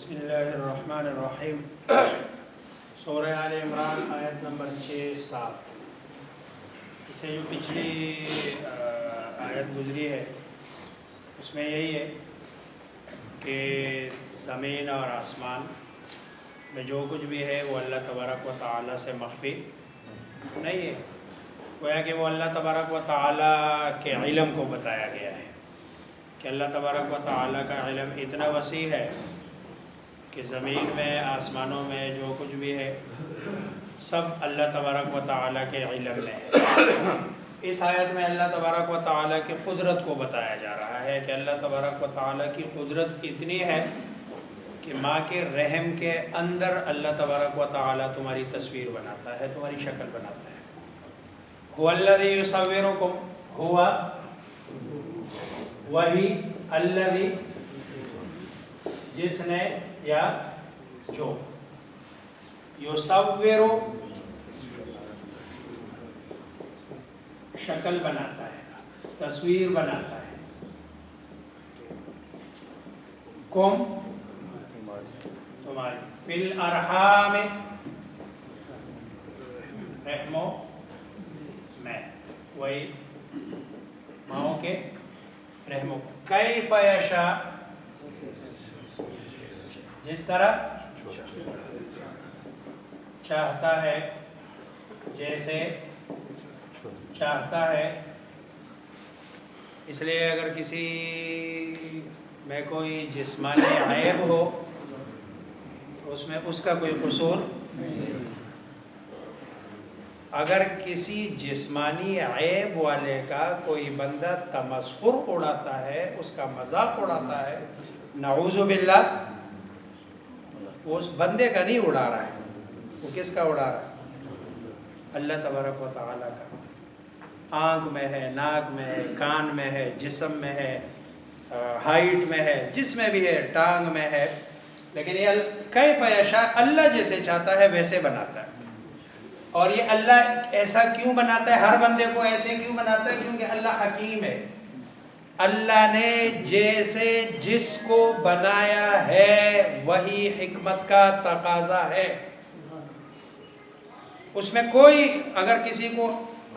بسم اللہ الرحمن الرحیم۔ سورہ آل عمران آیت نمبر 6-7، اس سے جو پچھلی آیت گزری ہے اس میں یہی ہے کہ زمین اور آسمان میں جو کچھ بھی ہے وہ اللہ تبارک و تعالیٰ سے مخفی نہیں ہے، گویا کہ وہ اللہ تبارک و تعالیٰ کے علم کو بتایا گیا ہے کہ اللہ تبارک و تعالیٰ کا علم اتنا وسیع ہے کہ زمین میں آسمانوں میں جو کچھ بھی ہے سب اللہ تبارک و تعالیٰ کے علم میں ہے۔ اس آیت میں اللہ تبارک و تعالیٰ کی قدرت کو بتایا جا رہا ہے کہ اللہ تبارک و تعالیٰ کی قدرت اتنی ہے کہ ماں کے رحم کے اندر اللہ تبارک و تعالیٰ تمہاری تصویر بناتا ہے، تمہاری شکل بناتا ہے۔ هو الذی یصورکم، ہوا وہی، الذی جس نے یا جو، یصور شکل بناتا ہے، تصویر بناتا ہے، کم تمہاری، فی الارحام رحموں میں، وہی ماؤں کے رحموں، کیف یشاء جس طرح چاہتا ہے، جیسے چاہتا ہے۔ اس لیے اگر کسی میں کوئی جسمانی عیب ہو تو اس میں اس کا کوئی قصور نہیں۔ اگر کسی جسمانی عیب والے کا کوئی بندہ تمسخر اڑاتا ہے، اس کا مذاق اڑاتا ہے، نعوذ باللہ، وہ اس بندے کا نہیں اڑا رہا ہے، وہ کس کا اڑا رہا ہے؟ اللہ تبارک و تعالیٰ کا۔ آنکھ میں ہے، ناک میں ہے، کان میں ہے، جسم میں ہے، ہائٹ میں ہے، جس میں بھی ہے، ٹانگ میں ہے، لیکن یہ کیف یشاء اللہ جیسے چاہتا ہے ویسے بناتا ہے۔ اور یہ اللہ ایسا کیوں بناتا ہے، ہر بندے کو ایسے کیوں بناتا ہے؟ کیونکہ اللہ حکیم ہے۔ اللہ نے جیسے جس کو بنایا ہے وہی حکمت کا تقاضا ہے۔ اس میں کوئی اگر کسی کو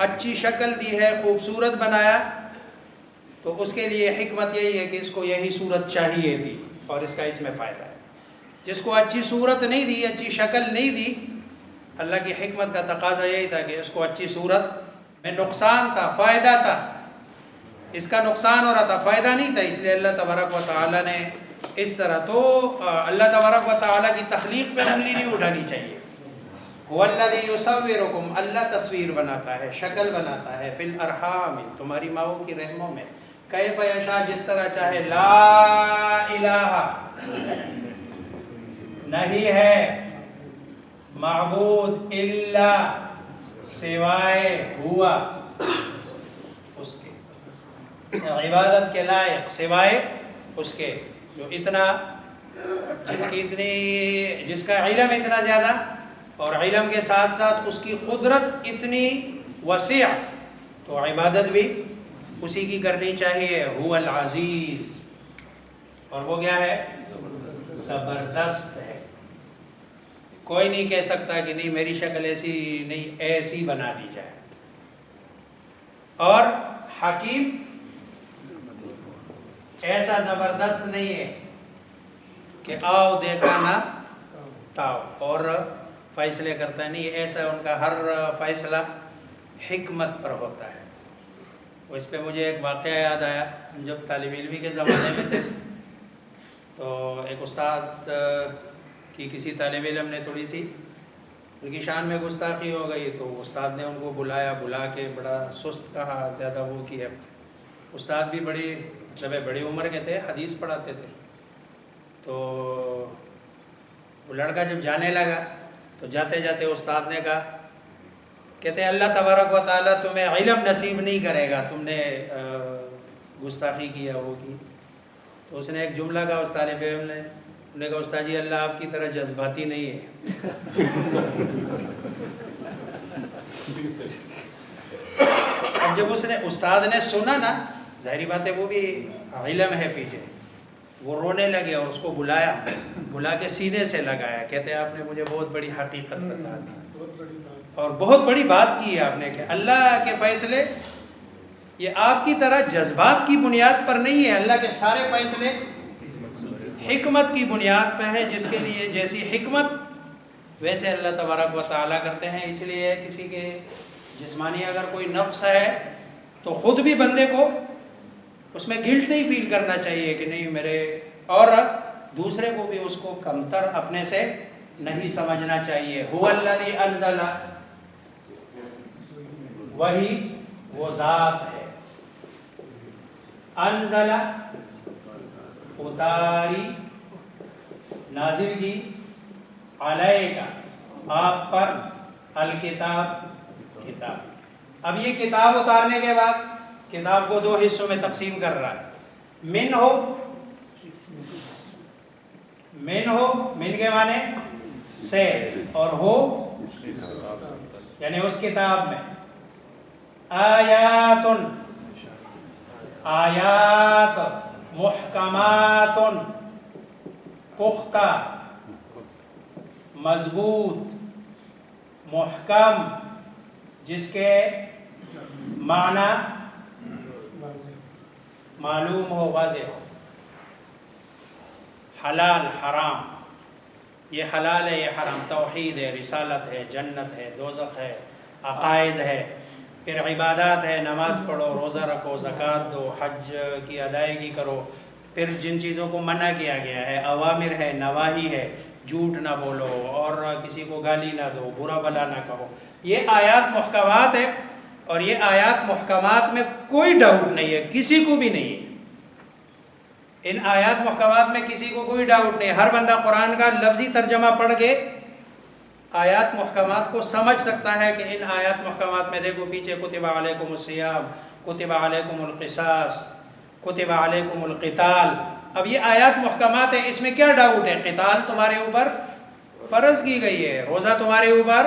اچھی شکل دی ہے، خوبصورت بنایا، تو اس کے لیے حکمت یہی ہے کہ اس کو یہی صورت چاہیے تھی اور اس کا اس میں فائدہ ہے۔ جس کو اچھی صورت نہیں دی، اچھی شکل نہیں دی، اللہ کی حکمت کا تقاضا یہی تھا کہ اس کو اچھی صورت میں نقصان تھا، فائدہ تھا، اس کا نقصان ہو رہا تھا، فائدہ نہیں تھا، اس لیے اللہ تبارک و تعالیٰ نے اس طرح۔ تو اللہ تبارک و تعالیٰ کی تخلیق پہ انگلی نہیں اٹھانی چاہیے۔ هو الذی یصورکم، اللہ تصویر بناتا ہے، شکل بناتا ہے، فی الارحام تمہاری ماؤں کی رحموں میں، کیف یشاء جس طرح چاہے، لا الہ نہیں ہے معبود الا سوائے ہوا اس کے، عبادت کے لائق سوائے اس کے، جو اتنا جس کا علم اتنا زیادہ، اور علم کے ساتھ ساتھ اس کی قدرت اتنی وسیع، تو عبادت بھی اسی کی کرنی چاہیے۔ هو العزیز، اور وہ کیا ہے؟ زبردست ہے۔ کوئی نہیں کہہ سکتا کہ نہیں میری شکل ایسی نہیں، ایسی بنا دی جائے۔ اور حکیم، ایسا زبردست نہیں ہے کہ آؤ دیکھا نہ تاؤ اور فیصلے کرتا ہے، نہیں، ایسا ان کا ہر فیصلہ حکمت پر ہوتا ہے۔ اس پہ مجھے ایک واقعہ یاد آیا، جب طالب علمی کے زمانے میں تھے تو ایک استاد کی کسی طالب علم نے تھوڑی سی ان کی شان میں گستاخی ہو گئی، تو استاد نے ان کو بلا کے بڑا سست کہا، زیادہ وہ کیا۔ استاد بھی بڑی عمر کے تھے، حدیث پڑھاتے تھے، تو وہ لڑکا جب جانے لگا تو جاتے جاتے استاد نے کہا، کہتے ہیں اللہ تبارک و تعالیٰ تمہیں علم نصیب نہیں کرے گا، تم نے گستاخی کیا، وہ کی۔ تو اس نے ایک جملہ کہا، اس طالب علم نے کہا، استاد جی اللہ آپ کی طرح جذباتی نہیں ہے۔ اب جب استاد نے سنا نا، ظاہری بات ہے وہ بھی علم ہے پیچھے، وہ رونے لگے اور اس کو بلایا، بلا کے سینے سے لگایا، کہتے ہیں آپ نے مجھے بہت بڑی حقیقت بتا دی اور بہت بڑی بات کی ہے آپ نے کہ اللہ کے فیصلے یہ آپ کی طرح جذبات کی بنیاد پر نہیں ہے، اللہ کے سارے فیصلے حکمت کی بنیاد پہ ہے، جس کے لیے جیسی حکمت ویسے اللہ تبارک و تعالیٰ کرتے ہیں۔ اس لیے کسی کے جسمانی اگر کوئی نقص ہے تو خود بھی بندے کو اس میں گلٹ نہیں فیل کرنا چاہیے کہ نہیں میرے، اور دوسرے کو بھی اس کو کمتر اپنے سے نہیں سمجھنا چاہیے۔ هو الذی انزل، وہی وہ ذات ہے، انزل اتاری، نازل کی، علیکا آپ پر، الکتاب کتاب۔ اب یہ کتاب اتارنے کے بعد کتاب کو دو حصوں میں تقسیم کر رہا ہے، من ہو، من کے معنی سے، اور ہو یعنی اس کتاب میں، آیات محکمات پختہ مضبوط محکم، جس کے معنی معلوم ہو، واضح ہو، حلال حرام، یہ حلال ہے یہ حرام، توحید ہے، رسالت ہے، جنت ہے، دوزخ ہے، عقائد ہے، پھر عبادات ہے، نماز پڑھو، روزہ رکھو، زکوٰۃ دو، حج کی ادائیگی کرو، پھر جن چیزوں کو منع کیا گیا ہے، اوامر ہے، نواہی ہے، جھوٹ نہ بولو اور کسی کو گالی نہ دو، برا بلا نہ کہو، یہ آیات محکمات ہے۔ اور یہ آیات محکمات میں کوئی ڈاؤٹ نہیں ہے، کسی کو بھی نہیں ہے، ان آیات محکمات میں کسی کو کوئی ڈاؤٹ نہیں ہے۔ ہر بندہ قرآن کا لفظی ترجمہ پڑھ کے آیات محکمات کو سمجھ سکتا ہے کہ ان آیات محکمات میں دیکھو پیچھے کتب علیکم الصیام، کتب علیکم القصاص، کتب علیکم القتال۔ اب یہ آیات محکمات ہیں، اس میں کیا ڈاؤٹ ہے؟ قتال تمہارے اوپر فرض کی گئی ہے، روزہ تمہارے اوپر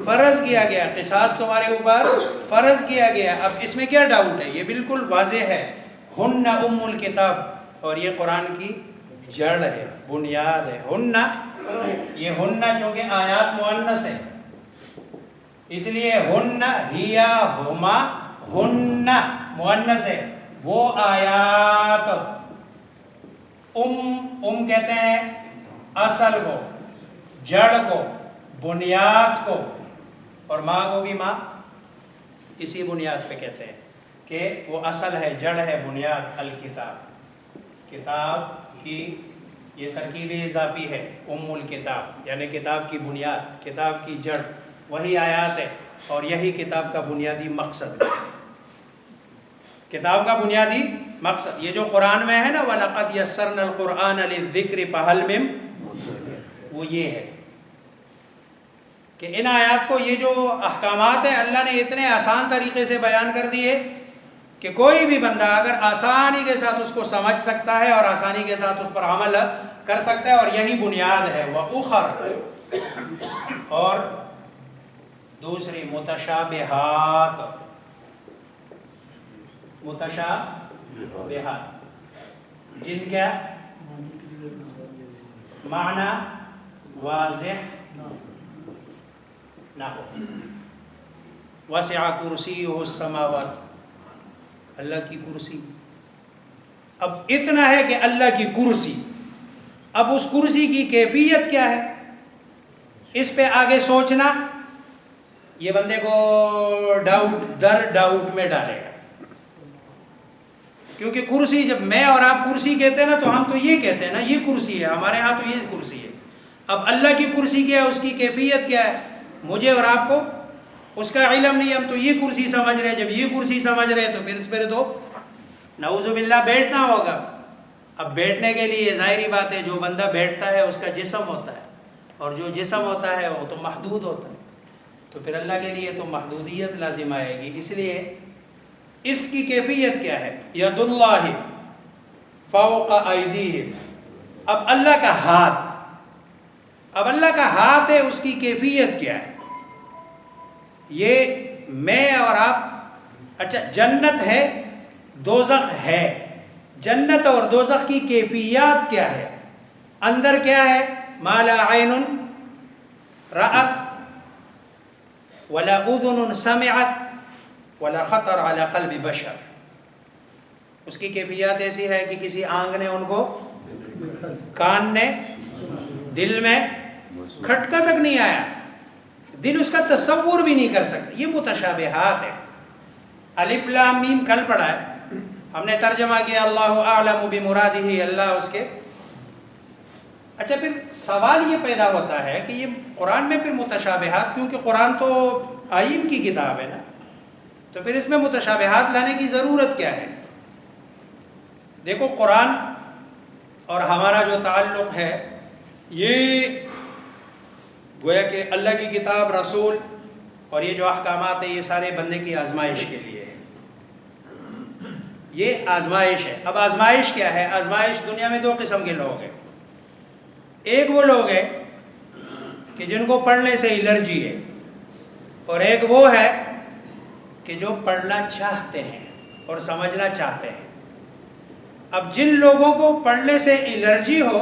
فرض کیا گیا، قصاص تمہارے اوپر فرض کیا گیا، اب اس میں کیا ڈاؤٹ ہے؟ یہ بالکل واضح ہے۔ ہن ام الکتاب، اور یہ قرآن کی جڑ ہے، بنیاد ہے۔ ہن، یہ ہن چونکہ آیات مؤنث ہے اس لیے ہن، ہیا، ہما، ہن مؤنث ہے، وہ آیات، ام کہتے ہیں اصل کو، جڑ کو، بنیاد کو، اور ماں کو بھی ماں اسی بنیاد پہ کہتے ہیں کہ وہ اصل ہے، جڑ ہے، بنیاد۔ الکتاب، کتاب کی یہ ترکیب اضافی ہے، ام الکتاب یعنی کتاب کی بنیاد، کتاب کی جڑ، وہی آیات ہے، اور یہی کتاب کا بنیادی مقصد ہے۔ کتاب کا بنیادی مقصد یہ جو قرآن میں ہے نا، وَلَقَدْ يَسَّرْنَا الْقُرْآنَ لِلذِّكْرِ فَهَلْ مِن، وہ یہ ہے کہ ان آیات کو، یہ جو احکامات ہیں اللہ نے اتنے آسان طریقے سے بیان کر دیے کہ کوئی بھی بندہ اگر آسانی کے ساتھ اس کو سمجھ سکتا ہے اور آسانی کے ساتھ اس پر عمل کر سکتا ہے، اور یہی بنیاد ہے۔ وَأُخَرَ، اور دوسری متشابہات، متشابہات جن کا معنی واضح نہ ہو۔ وسع کرسیہ السماوات، اللہ کی کرسی، اب اتنا ہے کہ اللہ کی کرسی، اب اس کرسی کی کیفیت کیا ہے، اس پہ آگے سوچنا یہ بندے کو ڈاؤٹ در ڈاؤٹ میں ڈالے گا، کیونکہ کرسی، جب میں اور آپ کرسی کہتے ہیں نا تو ہم تو یہ کہتے ہیں نا یہ کرسی ہے، ہمارے ہاں تو یہ کرسی ہے۔ اب اللہ کی کرسی کیا ہے، اس کی کیفیت کیا ہے، مجھے اور آپ کو اس کا علم نہیں، ہم تو یہ کرسی سمجھ رہے ہیں۔ جب یہ کرسی سمجھ رہے ہیں تو پھر اس پر تو نعوذ باللہ بیٹھنا ہوگا۔ اب بیٹھنے کے لیے ظاہری بات ہے جو بندہ بیٹھتا ہے اس کا جسم ہوتا ہے، اور جو جسم ہوتا ہے وہ تو محدود ہوتا ہے، تو پھر اللہ کے لیے تو محدودیت لازم آئے گی۔ اس لیے اس کی کیفیت کیا ہے، ید اللہ فوق ایدیہم، اب اللہ کا ہاتھ، اب اللہ کا ہاتھ ہے، اس کی کیفیت کیا ہے، یہ میں اور آپ، اچھا جنت ہے، دوزخ ہے، جنت اور دوزخ کی کیفیات کیا ہے، اندر کیا ہے، ما لا عین رأت ولا اذن سمعت ولا خطر علی قلب بشر. اس کی کیفیات ایسی ہے کہ کسی آنکھ نے ان کو، کان نے، دل میں کھٹکا تک نہیں آیا، دل اس کا تصور بھی نہیں کر سکتا. یہ متشابہات ہے. الف لام میم کل پڑھا ہے، ہم نے ترجمہ کیا اللہ اعلم بمرادہ، اللہ اس کے. اچھا پھر سوال یہ پیدا ہوتا ہے کہ یہ قرآن میں پھر متشابہات، کیونکہ قرآن تو آئین کی کتاب ہے نا، تو پھر اس میں متشابہات لانے کی ضرورت کیا ہے؟ دیکھو قرآن اور ہمارا جو تعلق ہے یہ گویا کہ اللہ کی کتاب، رسول اور یہ جو احکامات ہیں یہ سارے بندے کی آزمائش کے لیے ہے. یہ آزمائش ہے. اب آزمائش کیا ہے؟ آزمائش دنیا میں دو قسم کے لوگ ہیں. ایک وہ لوگ ہیں کہ جن کو پڑھنے سے الرجی ہے، اور ایک وہ ہے کہ جو پڑھنا چاہتے ہیں اور سمجھنا چاہتے ہیں. اب جن لوگوں کو پڑھنے سے الرجی ہو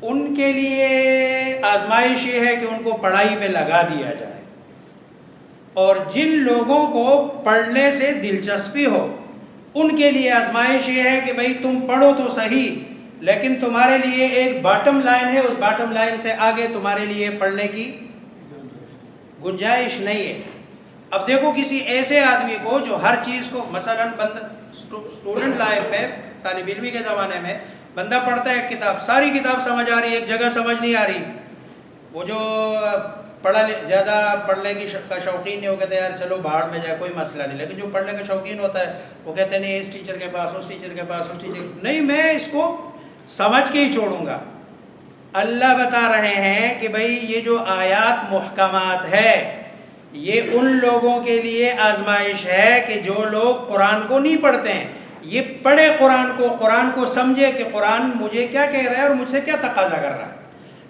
ان کے لیے آزمائش یہ ہے کہ ان کو پڑھائی پہ لگا دیا جائے، اور جن لوگوں کو پڑھنے سے دلچسپی ہو ان کے لیے آزمائش یہ ہے کہ بھئی تم پڑھو تو صحیح، لیکن تمہارے لیے ایک باٹم لائن ہے، اس باٹم لائن سے آگے تمہارے لیے پڑھنے کی گنجائش نہیں ہے. اب دیکھو کسی ایسے آدمی کو جو ہر چیز کو، مثلا بندہ اسٹوڈنٹ لائف میں، طالب علمی کے زمانے میں بندہ پڑھتا ہے کتاب، ساری کتاب سمجھ آ رہی ہے، ایک جگہ سمجھ نہیں آ رہی. وہ جو زیادہ پڑھنے کی کا شوقین نہیں، وہ کہتے ہیں یار چلو بھاڑ میں جائے کوئی مسئلہ نہیں. لیکن جو پڑھنے کا شوقین ہوتا ہے وہ کہتے ہیں نہیں اس ٹیچر کے پاس، اس ٹیچر کے پاس، اس ٹیچر نہیں، میں اس کو سمجھ کے ہی چھوڑوں گا. اللہ بتا رہے ہیں کہ بھئی یہ جو آیات محکمات ہے یہ ان لوگوں کے لیے آزمائش ہے کہ جو لوگ قرآن کو نہیں پڑھتے ہیں. یہ پڑھے قرآن کو سمجھے کہ قرآن مجھے کیا کہہ رہا ہے اور مجھ سے کیا تقاضا کر رہا ہے.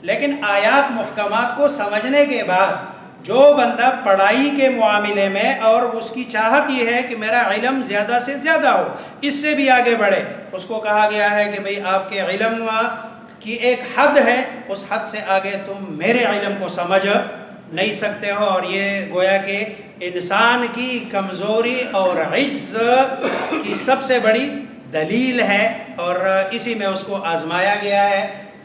لیکن آیات محکمات کو سمجھنے کے بعد جو بندہ پڑھائی کے معاملے میں اور اس کی چاہت یہ ہے کہ میرا علم زیادہ سے زیادہ ہو، اس سے بھی آگے بڑھے، اس کو کہا گیا ہے کہ بھئی آپ کے علم کی ایک حد ہے، اس حد سے آگے تم میرے علم کو سمجھ نہیں سکتے ہو. اور یہ گویا کہ انسان کی کمزوری اور عجز کی سب سے بڑی دلیل ہے، اور اسی میں اس کو آزمایا گیا ہے.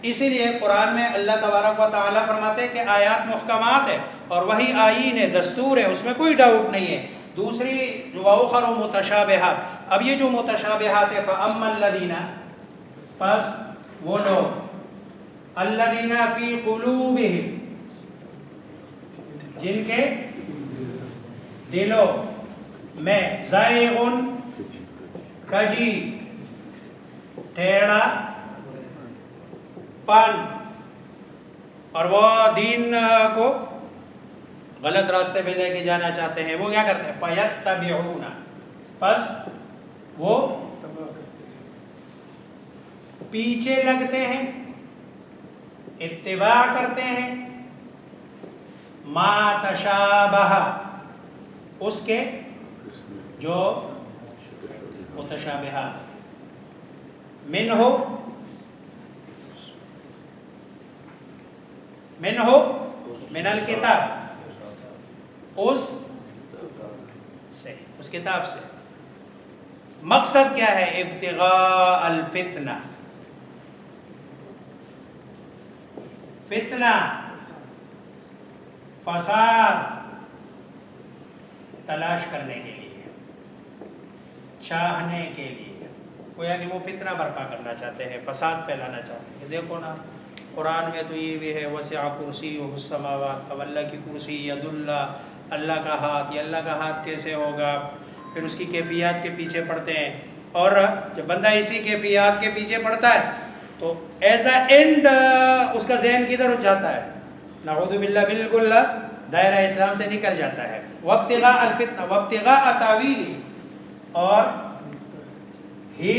اسی لیے قرآن میں اللہ تبارک و تعالیٰ فرماتے ہیں کہ آیات محکمات ہے اور وہی آئین ہے، دستور ہے، اس میں کوئی ڈاؤٹ نہیں ہے. دوسری جو وَأُخَرُ مُتَشَابِهَاتٌ، اب یہ جو متشابہات ہے، فَأَمَّا الَّذِينَ، پس وہ لوگ، الَّذِينَ فِي قُلُوبِهِمْ، جن کے دلوں میں، زائغٌ، کجی، ٹیڑھا پن، اور وہ دین کو غلط راستے پہ لے کے جانا چاہتے ہیں، وہ کیا کرتے ہیں؟ فَيَتَّبِعُونَ، پس وہ پیچھے لگتے ہیں، اتباع کرتے ہیں، ما تشابہ، اس کے جو متشابہات، من الکتاب، اس کتاب سے. مقصد کیا ہے؟ ابتغاء الفتنہ، فتنہ، فساد تلاش کرنے کے لیے، چاہنے کے لیے، گویا کہ وہ فتنہ برپا کرنا چاہتے ہیں، فساد پھیلانا چاہتے ہیں. دیکھو نا قرآن میں تو یہ بھی ہے وسع کرسیہ السماوات، اب اللہ کی کرسی، ید اللہ، اللہ کا ہاتھ، یہ اللہ کا ہاتھ کیسے ہوگا؟ پھر اس کی کیفیات کے پیچھے پڑتے ہیں، اور جب بندہ اسی کیفیات کے پیچھے پڑتا ہے تو ایز دا اینڈ اس کا ذہن کدھر ہو جاتا ہے؟ نعوذ باللہ، بالکل دائرہ اسلام سے نکل جاتا ہے. وابتغاء الفتنہ، وابتغاء تاویلی، اور ہی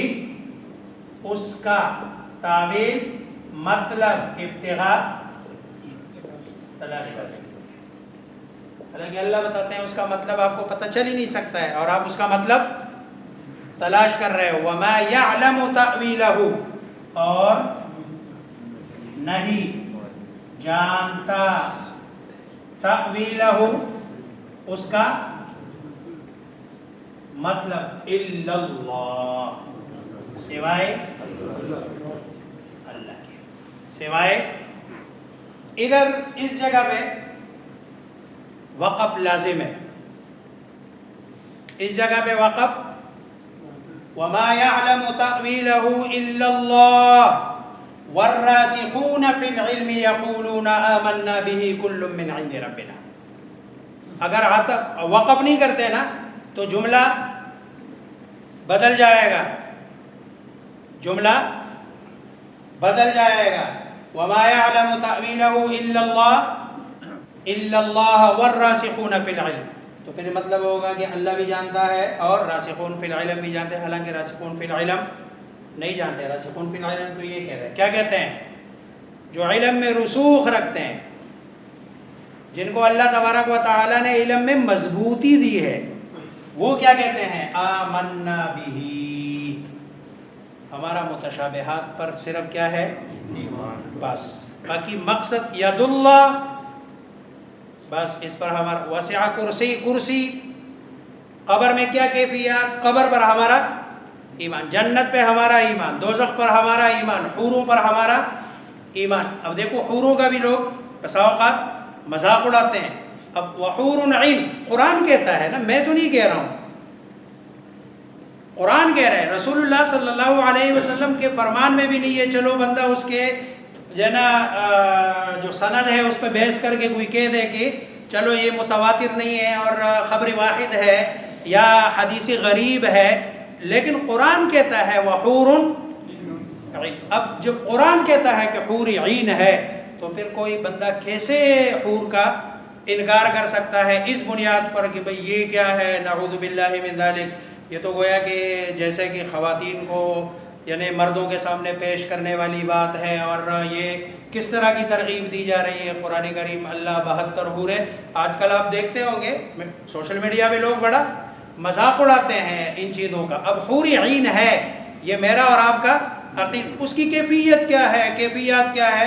اس کا تعویل، مطلب ابتغاء تلاش کریں. حالانکہ اللہ بتاتے ہیں اس کا مطلب آپ کو پتہ چل ہی نہیں سکتا ہے، اور آپ اس کا مطلب تلاش کر رہے ہو. وما یعلم تأویلہ اور نہیں جانتا تأویلہ اس کا مطلب الا اللہ سوائے اللہ کے. سوائے ادھر اس جگہ پہ وقف لازم ہے. اس جگہ پہ وقف وما يعلم تأويله إلا الله والراسخون في العلم يقولون آمنا به كل من عند ربنا. اگر وقف نہیں کرتے نا تو جملہ بدل جائے گا. جملہ بدل جائے گا. وما يعلم تأويله إلا الله والراسخون في العلم. تو پھر مطلب ہوگا کہ اللہ بھی جانتا ہے اور راسخون فی العلم بھی جانتے ہیں. حالانکہ راسخون فی العلم نہیں جانتے. راسخون فی العلم تو یہ کہہ رہے ہیں, کیا کہتے ہیں؟ جو علم میں رسوخ رکھتے ہیں, جن کو اللہ تبارک و تعالی نے علم میں مضبوطی دی ہے, وہ کیا کہتے ہیں؟ آمنا بہی, ہمارا متشابہات پر صرف کیا ہے؟ ایمان. بس باقی مقصد ید اللہ, بس اس پر ہمارا وسع کرسی. قبر میں کیا کیفیات؟ قبر پر ہمارا ایمان, جنت پہ ہمارا ایمان, دوزخ پر ہمارا ایمان, حوروں پر ہمارا ایمان. اب دیکھو حوروں کا بھی لوگ بسا اوقات مذاق اڑاتے ہیں. اب وحور عین قرآن کہتا ہے نا, میں تو نہیں کہہ رہا ہوں, قرآن کہہ رہا ہے. رسول اللہ صلی اللہ علیہ وسلم کے فرمان میں بھی نہیں ہے چلو بندہ اس کے جو سند ہے اس پہ بحث کر کے کوئی کہہ دے کہ چلو یہ متواتر نہیں ہے اور خبر واحد ہے یا حدیث غریب ہے. لیکن قرآن کہتا ہے وحور عین. اب جب قرآن کہتا ہے کہ حور عین ہے تو پھر کوئی بندہ کیسے حور کا انکار کر سکتا ہے اس بنیاد پر کہ بھئی یہ کیا ہے؟ نعوذ باللہ من ذالک. یہ تو گویا کہ جیسے کہ خواتین کو یعنی مردوں کے سامنے پیش کرنے والی بات ہے, اور یہ کس طرح کی ترغیب دی جا رہی ہے. قرآن کریم اللہ 72 حوریں, آج کل آپ دیکھتے ہوں گے سوشل میڈیا پہ لوگ بڑا مذاق اڑاتے ہیں ان چیزوں کا. اب حور عین ہے, یہ میرا اور آپ کا عقید, اس کی کیفیت کیا ہے, کیفیات کیا ہے,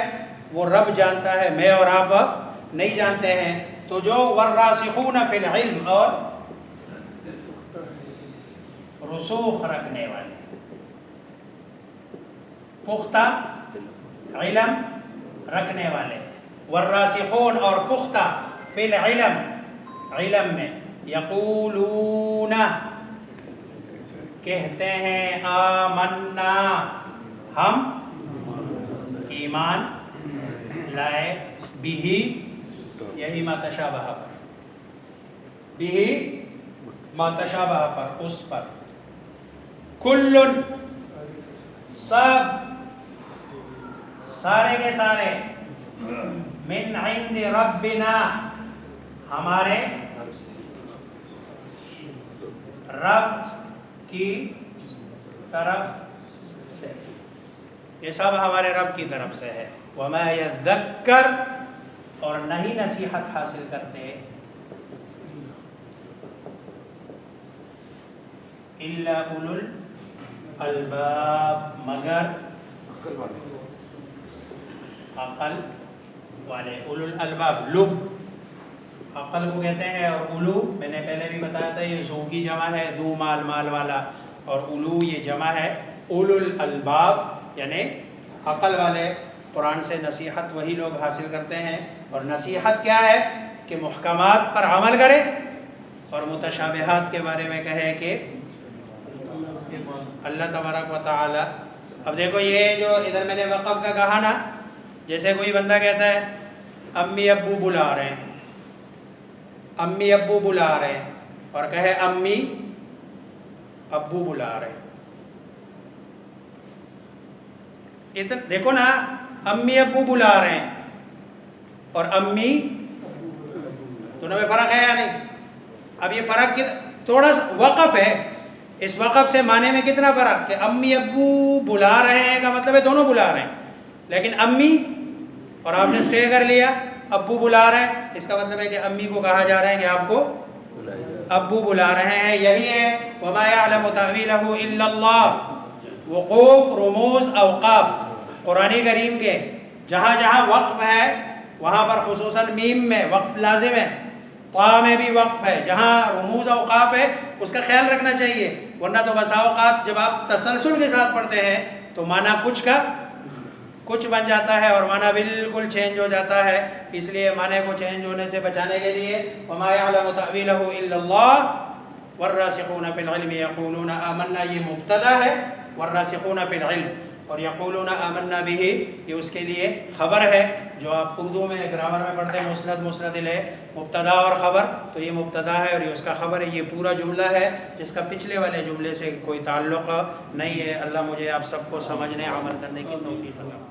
وہ رب جانتا ہے, میں اور آپ نہیں جانتے ہیں. تو جو والراسخون فی العلم اور رسوخ رکھنے والے, پختہ علم رکھنے والے, والراسخون اور پختہ فی العلم علم میں, یقولون کہتے ہیں, آمنا ہم ایمان لائے, بھی یہی ما تشابہ پر, بھی ما تشابہ پر, اس پر, کلن سب سارے کے سارے, من عند ربنا ہمارے رب کی طرف سے, یہ سب ہمارے رب کی طرف سے ہے. وما یذکر اور نہیں نصیحت حاصل کرتے, الا اولو الالباب مگر عقل والے. اولو الالباب لب عقل کو کہتے ہیں, اور اولو میں نے پہلے بھی بتایا تھا یہ ذو کی جمع ہے, ذو مال مال والا, اور اولو یہ جمع ہے اولو الالباب یعنی عقل والے. قرآن سے نصیحت وہی لوگ حاصل کرتے ہیں, اور نصیحت کیا ہے کہ محکمات پر عمل کرے اور متشابہات کے بارے میں کہے کہ اللہ تبارک و تعالی. اب دیکھو یہ جو ادھر میں نے وقف کا کہا نا, جیسے کوئی بندہ کہتا ہے امی ابو بلا رہے ہیں, امی ابو بلا رہے ہیں, اور کہے امی ابو بلا رہے ہیں. ادھر دیکھو نا, امی ابو بلا رہے ہیں اور امی, دونوں میں فرق ہے یا نہیں؟ اب یہ فرق تھوڑا سا وقف ہے, اس وقف سے معنی میں کتنا فرق کہ امی ابو بلا رہے ہیں کا مطلب ہے دونوں بلا رہے ہیں, لیکن امی اور آپ نے اسٹے کر لیا ابو بلا رہے ہیں, اس کا مطلب ہے کہ امی کو کہا جا رہا ہے کہ آپ کو ابو بلا رہے ہیں، یہی ہے وما يعلم تأویلہ الا اللہ۔ وقوف، رموز، اوقاف قرآن کریم کے جہاں جہاں وقف ہے وہاں پر خصوصاً میم میں وقف لازم ہے، طا میں بھی وقف ہے، جہاں رموز اوقاف ہے اس کا خیال رکھنا چاہیے، ورنہ تو بسا اوقات جب آپ تسلسل کے ساتھ پڑھتے ہیں تو معنی کچھ کا کچھ بن جاتا ہے اور معنی بالکل چینج ہو جاتا ہے۔ اس لیے معنی کو چینج ہونے سے بچانے کے لیے وما يعلم تأویلہ الا اللہ والراسخون فی العلم یقولون آمنا، یہ مبتدا ہے، والراسخون فی العلم، اور یقولون آمنا بہ یہ اس کے لیے خبر ہے، جو آپ اردو میں گرامر میں پڑھتے ہیں مسند مسند الیہ، مبتدا اور خبر، تو یہ مبتدا ہے اور یہ اس کا خبر ہے، یہ پورا جملہ ہے جس کا پچھلے والے جملے سے کوئی تعلق نہیں ہے۔ اللہ مجھے آپ سب کو سمجھنے عمل کرنے کی توفیق عطا فرمائے۔